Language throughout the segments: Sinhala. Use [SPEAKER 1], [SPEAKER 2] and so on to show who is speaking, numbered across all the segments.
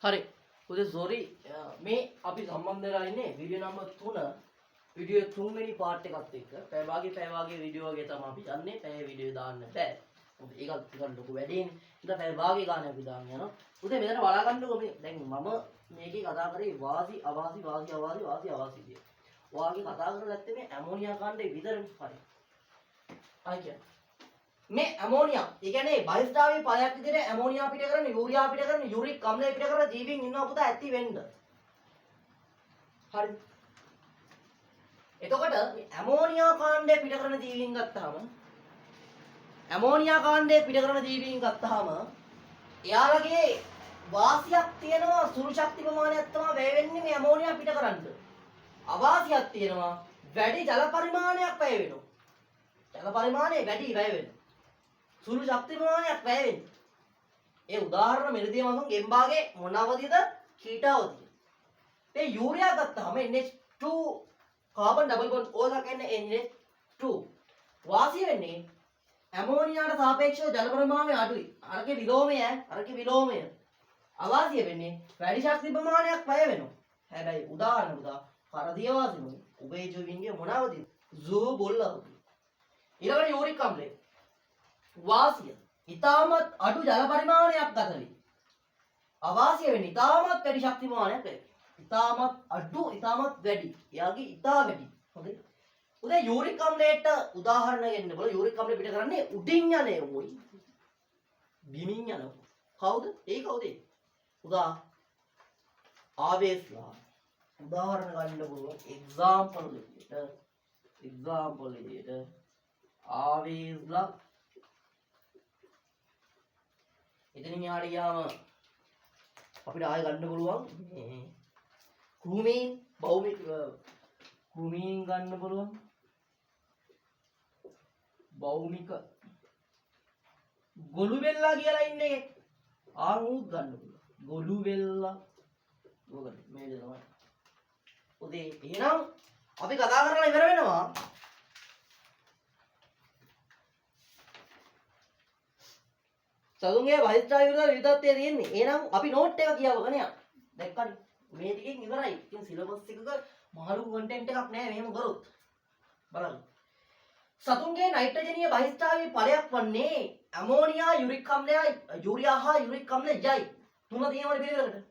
[SPEAKER 1] හරි උදේ සෝරි මේ අපි සම්බන්ධ වෙලා ඉන්නේ වීඩියෝ නම්බර් 3 වීඩියෝ 3 වෙනි පාර්ට් එකත් එක්ක පැය වාගේ වීඩියෝ වගේ තමයි අපි යන්නේ පැය වීඩියෝ දාන්න බෑ මොකද ඒක ටිකක් ලොකු වැඩේනේ ඉතින් පැය වාගේ ගාන අපි දාන්න යනවා උදේ මෙතන බලා ගන්නකො මේ දැන් මම මේකේ කතා කරේ වාසි අවාසි කිය. වාගේ කතා කරලා නැත්තේ මේ ඇමෝනියා කාණ්ඩේ විතරනේ හරි. ආයි කියන්නේ මේ ඇමෝනියා ඒ කියන්නේ බයිස්ටාවේ පළයක් විදිහට ඇමෝනියා පිට කරන යූරියා පිට කරන යූරික් අම්ලය පිට කරන ජීවීන් ඉන්නවා පුතා ඇති වෙන්න. හරි. එතකොට මේ ඇමෝනියා කාණ්ඩය පිට කරන ජීවීන් ගත්තාම එයාලගේ වාසියක් තියෙනවා සුළු ශක්ති ප්‍රමාණයක් තමයි වැය වෙන්නේ මේ ඇමෝනියා පිට කරන්න. අවාසියක් තියෙනවා වැඩි ජල පරිමාණයක් වැය වෙනවා. ජල පරිමාණය වැඩි වැය වෙනවා. සුළු ශක්ති ප්‍රමාණයක් වැය වෙන්නේ. ඒ උදාහරණ මෙලදී මම ගෙම්බාගේ මොන අවධියද? කීටාවධිය. මේ යූරියා ගත්තාම NH2 කාබන් ඩබල් බොන්ඩ් ඕක කියන්නේ NH2. වාසිය වෙන්නේ ඇමෝනියාට සාපේක්ෂව ජල ප්‍රමාණය අඩුයි. අරකේ විලෝමය. අවාසිය වෙන්නේ වැඩි ශක්ති ප්‍රමාණයක් වැය වෙනවා. හැබැයි උදාහරණ පුතා කරදිය වාසියනේ. උභයජීවීන්ගේ මොන අවධියද? සූ බොල් අවධිය. ඊළඟට යූරික් අම්ලය වාසිය ඉතාමත් අඩු ජල පරිමාණයක් ගතලි. අවාසිය වෙන්නේ ඉතාමත් වැඩි ශක්ති ප්‍රමාණයක් වේ. ඉතාමත් අඩු ඉතාමත් වැඩි. එයාගේ ඉතා වැඩි. හොඳයි. උදේ යූරික් අම්ලයට උදාහරණ ගන්න බල යූරික් අම්ලය පිට කරන්නේ උඩින් යන එවුයි. බිමින් යන. කවුද? ඒ කවුද? උදා ආවේස්ලා උදාහරණ ගන්න පුළුවන් එක්සැම්පල් විදියට ආවේස්ලා එතනින් යාට ගියාම අපිට ආයෙ ගන්න පුළුවන් ක්‍රූමීන් භෞමික ක්‍රූමීන් ගන්න පුළුවන් භෞමික ගොළු වෙල්ලා කියලා ඉන්නේ ආමුත් ගන්න පුළුවන් ගොළු වෙල්ලා මොකද මේ තමයි උදේ එහෙනම් අපි කතා කරලා ඉවර වෙනවා සතුන්ගේ වෛද්‍යය විරුද්ධ විවිධත්වය තියෙන්නේ. එහෙනම් අපි නෝට් එක කියවගෙන යන්න. දැක්කනේ. මේ ටිකෙන් ඉවරයි. ඉතින් සිලබස් එකක මහලු කන්ටෙන්ට් එකක් නෑ මෙහෙම කරොත්. බලන්න. සතුන්ගේ නයිට්‍රජනීය බහිස්ථාවී ඵලයක් වන්නේ ඇමෝනියා, යූරික් අම්ලය, යූරියා හා යූරික් අම්ලයයි. තුන තියෙනවනේ පිළිවෙලකට.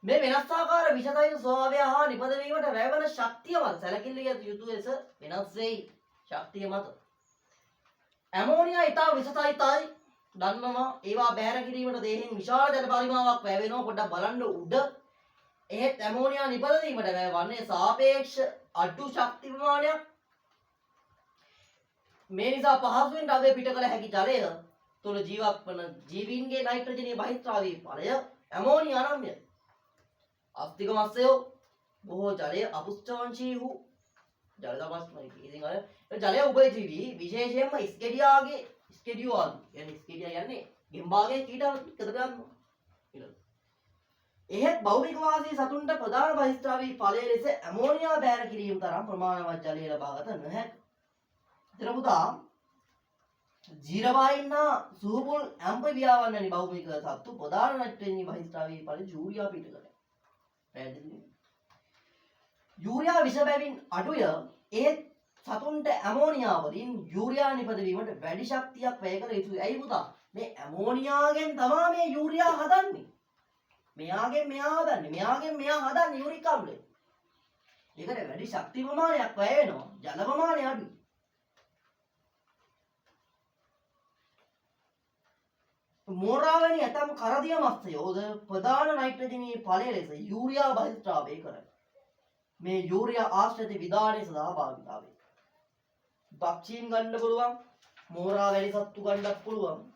[SPEAKER 1] මේ වෙනස් ආකාර විෂතයින ස්වභාවය හා නිපදවීමට වැයවන ශක්තිය මත සැලකිලි යුතු ලෙස වෙනස් වෙයි. ශක්තිය මත. ඇමෝනියා ඊට විෂතයිතයි දන්නවා ඒවා බෑර කිරීමට දේහෙන් විශාල ජල පරිමාවක් වැය වෙනවා පොඩ්ඩක් බලන්න උඩ එහෙත් ඇමෝනියා නිපදවීමට වැය වන්නේ සාපේක්ෂ අඩු ශක්ති ප්‍රමාණයක් මේ නිසා පහසුවෙන් ද්‍රව්‍ය පිට කළ හැකි ජලය තුළ ජීවත් වන ජීවීන්ගේ නයිට්‍රජනීය බහිස්ත්‍රාවී ඵලය ඇමෝනියා නම්ය ආස්තික මත්ස්‍යයෝ බොහෝ ජලය අපුෂ්ඨවංශී වූ ජල දමස්මයි ඉතින් අර ජලය උභයජීවී විශේෂයෙන්ම ස්කෙඩියාගේ ස්කෙඩියෝ ආදී කියන්නේ ස්කෙඩියා යන්නේ ගෙම්බාගේ කීටවල එකද ගන්නවා ඊළඟ එහෙත් භෞමික වාසී සතුන්ට ප්‍රධාන බහිස්ත්‍රාවී ඵලය ලෙස ඇමෝනියා බෑර කිරීම තරම් ප්‍රමාණවත් ජලය ලබාගත නොහැක. ඊතර පුතා ජීරවායින්නා සූපුල් ඇම්ෆිබියා වන්නනි භෞමික සත්තු ප්‍රධාන නයිට්‍රජනීය බහිස්ත්‍රාවී ඵල යූරියා පිට කරයි. පැහැදිලිද? යූරියා විෂ බැවින් අඩුය ඒත් සතුන්ට ඇමෝනියා වලින් යූරියා නිපදවීමට වැඩි ශක්තියක් වැය කළ යුතුයි. ඇයි පුතා? මේ ඇමෝනියාගෙන් තමයි මේ යූරියා හදන්නේ. මෙයාගෙන් මෙයා හදන්නේ. මෙයාගෙන් මෙයා හදන්නේ යූරික් අම්ලය. ඒකට වැඩි ශක්ති ප්‍රමාණයක් වැය වෙනවා. ජල ප්‍රමාණය අඩුයි. මෝරාවැනි ඇතම් කරදිය මත්ස්‍යයෝද ප්‍රධාන නයිට්‍රජනීය ඵලය ලෙස යූරියා බහිස්ත්‍රාවය කරයි. මේ යූරියා ආශ්‍රිත විධානය සඳහා භාවිත වේ. පක්ෂීන් ගන්න පුළුවන් මෝරා වැනි සත්තු ගන්නත් පුළුවන්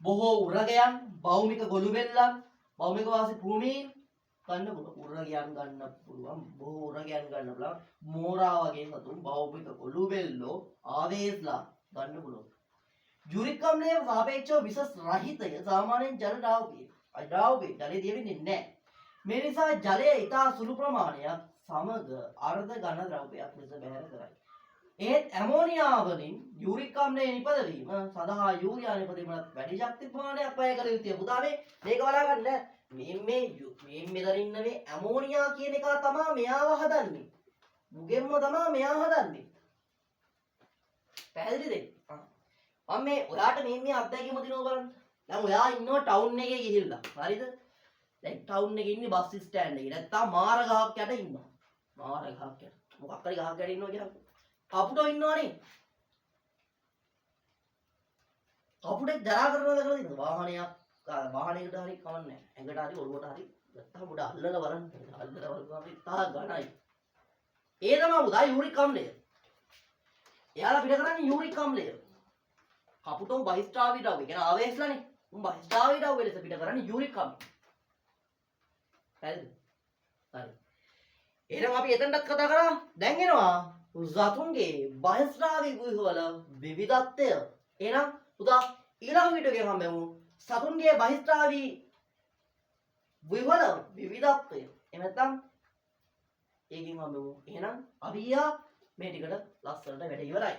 [SPEAKER 1] බොහෝ උරගයන් භෞමික ගොළු වෙල්ලන් භෞමික වාසී භූමීන් ගන්න පුළුවන් උරගයන් ගන්න පුළුවන් බොහෝ උරගයන් ගන්න පුළුවන් මෝරා වගේ සතුන් භෞමික ගොළු වෙල්ලෝ ආවේස්ලා ගන්න පුළුවන් යූරික් අම්ලයේ සාපේක්ෂව විස රහිතය සාමාන්‍යයෙන් ජල ද්‍රව්‍ය ජලයේ දිවෙන්නේ නැහැ මේ නිසා ජලය ඉතා සුළු ප්‍රමාණයක් සමග අර්ධ ඝන ද්‍රව්‍යයක් ලෙස බැහැර කරයි ඒත් ඇමෝනියා වලින් යූරික් අම්ලය නිපදවීම සඳහා යූරියා නිපදවීමට වැඩි ශක්ති ප්‍රමාණයක් වැය කළ යුතුය. පුතානේ මේක බලා ගන්න. මේ මෙතන ඉන්න මේ ඇමෝනියා කියන එක තමයි මෙයාව හදන්නේ. මුගෙන්ම තමයි මෙයාව හදන්නේ. පැහැදිලිද? මම මේ ඔයාට මේ අත්දැකීම දිනව බලන්න. දැන් ඔයා ඉන්නවා ටවුන් එකේ ගිහිල්ලා. හරිද? දැන් ටවුන් එකේ ඉන්නේ බස් ස්ටෑන්ඩ් එකේ. නැත්තම් මාර ගහක් යට ඉන්නවා. මාර ගහක් යට. මොකක් හරි ගහක් යට ඉන්නවා කියහම. කපුටෝ ඉන්නවනේ. කපුටෙක් දරා කරනවා කියලා තියෙනවා. වාහනයකට හරි කවන්නේ නැහැ. ඇඟට හරි ඔළුවට හරි නැත්තම් උඩ අල්ලලා බලන්න. අල්ලලා බලපුවම තා ගණයි. ඒ තමයි උදා යූරික් අම්ලය. එයාලා පිට කරන්නේ යූරික් අම්ලය. කපුටෝ බහිස්ට්‍රාවීට ආවේ. කියන ආවේස්ලානේ. උන් බහිස්ට්‍රාවීට ආවේ ලෙස පිට කරන්නේ යූරික් අම්ලය. හරිද? හරි. එහෙනම් අපි එතනටත් කතා කරා. දැන් එනවා සතුන්ගේ බහිස්ට්‍රාවී වල විවිධත්වය. එහෙනම් පුතා ඊළඟ වීඩියෝ එකේ හම්බෙමු. සතුන්ගේ බහිස්ට්‍රාවී වල විවිධත්වය. එහෙම නැත්නම් ඒකෙන් හම්බෙමු. එහෙනම් අපි මේ ටිකට ලස්සනට වැඩ ඉවරයි.